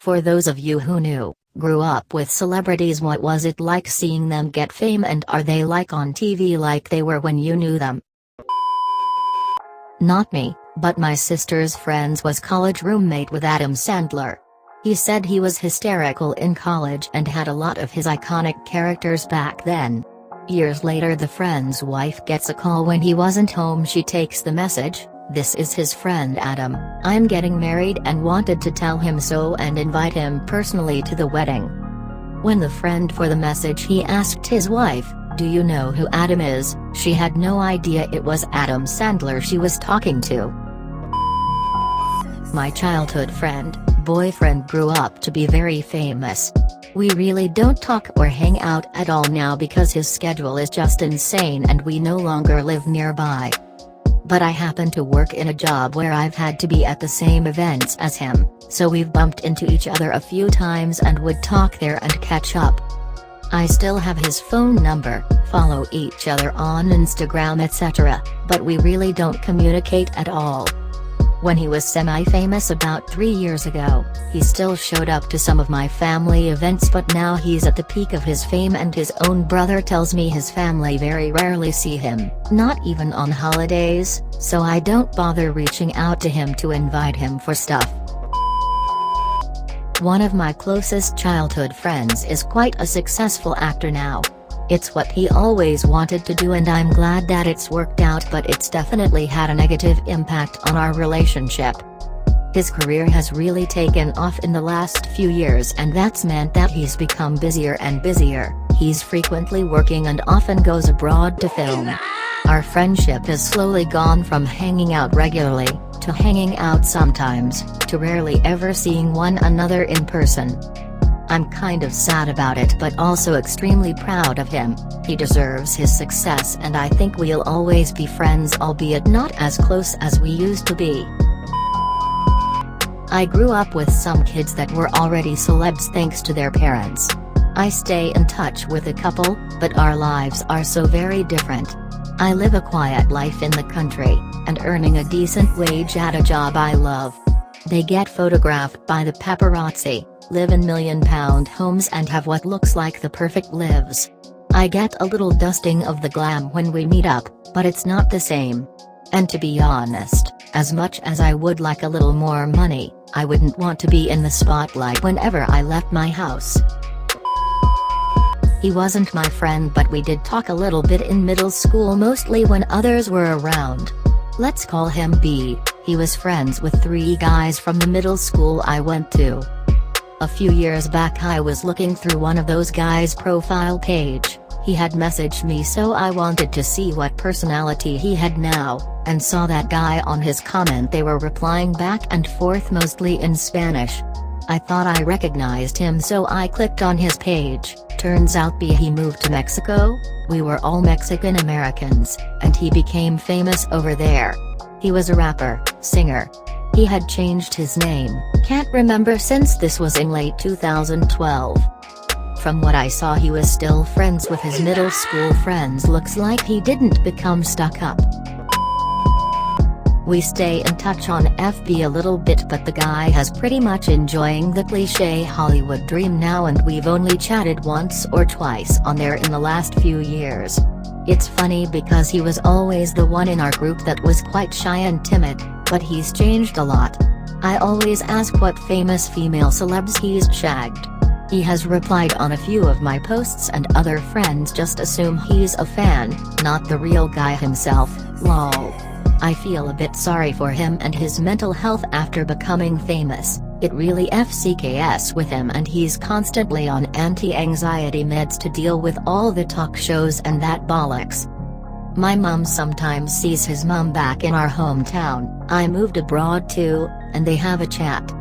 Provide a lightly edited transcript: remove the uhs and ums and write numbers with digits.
For those of you who grew up with celebrities, what was it like seeing them get fame, and are they like on TV like they were when you knew them? Not me, but my sister's friend's was college roommate with Adam Sandler. He said he was hysterical in college and had a lot of his iconic characters back then. Years later, the friend's wife gets a call when he wasn't home. She takes the message: "This is his friend Adam. I'm getting married and wanted to tell him so and invite him personally to the wedding." When the friend for the message he asked his wife, "Do you know who Adam is?" She had no idea it was Adam Sandler she was talking to. My childhood boyfriend grew up to be very famous. We really don't talk or hang out at all now because his schedule is just insane and we no longer live nearby. But I happen to work in a job where I've had to be at the same events as him, so we've bumped into each other a few times and would talk there and catch up. I still have his phone number, follow each other on Instagram etc., but we really don't communicate at all. When he was semi-famous about 3 years ago, he still showed up to some of my family events, but now he's at the peak of his fame and his own brother tells me his family very rarely see him, not even on holidays, so I don't bother reaching out to him to invite him for stuff. One of my closest childhood friends is quite a successful actor now. It's what he always wanted to do and I'm glad that it's worked out, but it's definitely had a negative impact on our relationship. His career has really taken off in the last few years and that's meant that he's become busier and busier. He's frequently working and often goes abroad to film. Our friendship has slowly gone from hanging out regularly, to hanging out sometimes, to rarely ever seeing one another in person. I'm kind of sad about it but also extremely proud of him. He deserves his success and I think we'll always be friends, albeit not as close as we used to be. I grew up with some kids that were already celebs thanks to their parents. I stay in touch with a couple, but our lives are so very different. I live a quiet life in the country, and earning a decent wage at a job I love. They get photographed by the paparazzi, live in million-pound homes and have what looks like the perfect lives. I get a little dusting of the glam when we meet up, but it's not the same. And to be honest, as much as I would like a little more money, I wouldn't want to be in the spotlight whenever I left my house. He wasn't my friend but we did talk a little bit in middle school, mostly when others were around. Let's call him B. He was friends with 3 guys from the middle school I went to. A few years back I was looking through one of those guys' profile page. He had messaged me so I wanted to see what personality he had now, and saw that guy on his comment. They were replying back and forth mostly in Spanish. I thought I recognized him so I clicked on his page. Turns out he moved to Mexico. We were all Mexican Americans, and he became famous over there. He was a rapper, singer. He had changed his name, can't remember since this was in late 2012. From what I saw he was still friends with his middle school friends. Looks like he didn't become stuck up. We stay in touch on FB a little bit but the guy has pretty much enjoying the cliché Hollywood dream now and we've only chatted once or twice on there in the last few years. It's funny because he was always the one in our group that was quite shy and timid, but he's changed a lot. I always ask what famous female celebs he's shagged. He has replied on a few of my posts and other friends just assume he's a fan, not the real guy himself, lol. I feel a bit sorry for him and his mental health after becoming famous. It really FCKS with him and he's constantly on anti-anxiety meds to deal with all the talk shows and that bollocks. My mum sometimes sees his mum back in our hometown. I moved abroad too, and they have a chat.